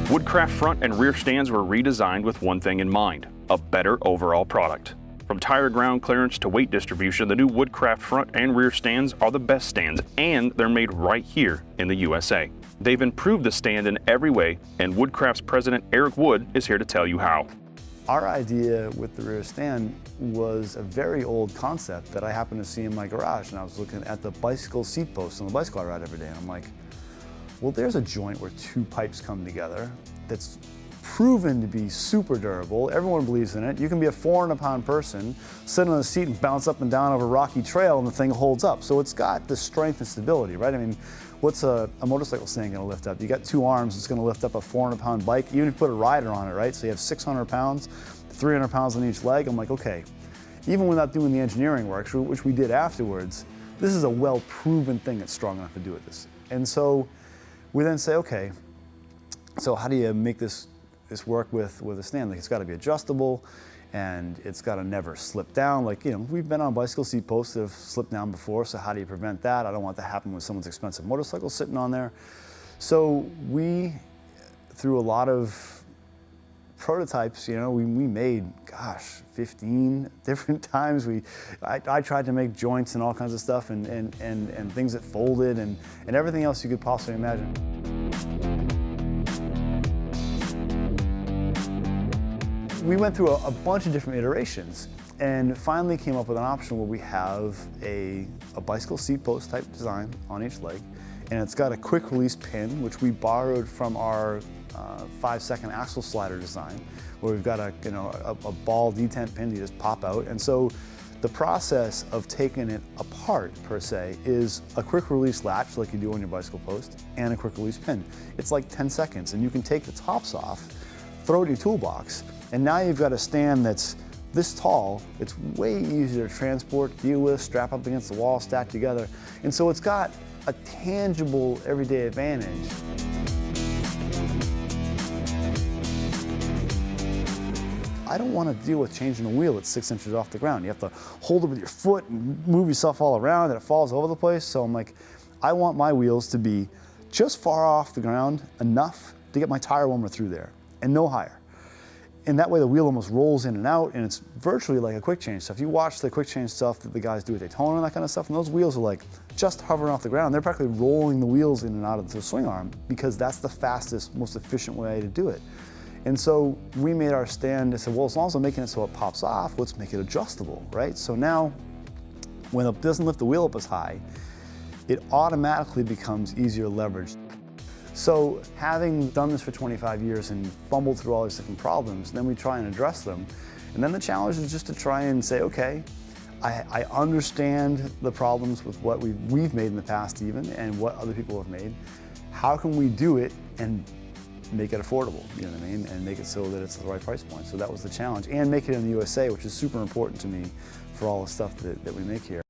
Woodcraft front and rear stands were redesigned with one thing in mind: a better overall product. From tire ground clearance to weight distribution, the new Woodcraft front and rear stands are the best stands, and they're made right here in the USA. They've improved the stand in every way, and Woodcraft's president, Eric Wood, is here to tell you how. Our idea with the rear stand was a very old concept that I happened to see in my garage, and I was looking at the bicycle seat post on the bicycle I ride every day, and I'm like, well, there's a joint where two pipes come together that's proven to be super durable. Everyone believes in it. You can be a 400-pound person, sit on a seat and bounce up and down over a rocky trail, and the thing holds up. So it's got the strength and stability, right? I mean, what's a motorcycle stand gonna lift up? You got two arms, it's gonna lift up a 400-pound bike, even if you put a rider on it, right? So you have 600 pounds, 300 pounds on each leg. I'm like, okay, even without doing the engineering work, which we did afterwards, this is a well-proven thing that's strong enough to do this. And so we then say, okay, so how do you make this work with a stand? Like, it's got to be adjustable, and it's got to never slip down. Like, you know, we've been on bicycle seat posts that have slipped down before, so how do you prevent that? I don't want that to happen with someone's expensive motorcycle sitting on there. So we, through a lot of prototypes, you know, we made, gosh, 15 different times. I tried to make joints and all kinds of stuff, and things that folded, and everything else you could possibly imagine. We went through a bunch of different iterations and finally came up with an option where we have a bicycle seat post type design on each leg, and it's got a quick release pin, which we borrowed from our 5-second axle slider design, where we've got a ball detent pin you just pop out. And so the process of taking it apart, per se, is a quick release latch like you do on your bicycle post and a quick release pin. It's like 10 seconds, and you can take the tops off, throw it in your toolbox, and now you've got a stand that's this tall. It's way easier to transport, deal with, strap up against the wall, stack together. And so it's got a tangible everyday advantage. I don't want to deal with changing a wheel that's 6 inches off the ground. You have to hold it with your foot and move yourself all around, and it falls over the place. So I'm like, I want my wheels to be just far off the ground enough to get my tire warmer through there, and no higher. And that way the wheel almost rolls in and out, and it's virtually like a quick change stuff. You watch the quick change stuff that the guys do at Daytona and that kind of stuff, and those wheels are like just hovering off the ground. They're practically rolling the wheels in and out of the swing arm, because that's the fastest, most efficient way to do it. And so we made our stand and said, well, as long as I'm making it so it pops off, let's make it adjustable, right? So now, when it doesn't lift the wheel up as high, it automatically becomes easier leverage. So having done this for 25 years and fumbled through all these different problems, then we try and address them. And then the challenge is just to try and say, okay, I understand the problems with what we've made in the past even, and what other people have made. How can we do it and make it affordable, you know what I mean? And make it so that it's the right price point. So that was the challenge. And make it in the USA, which is super important to me for all the stuff that we make here.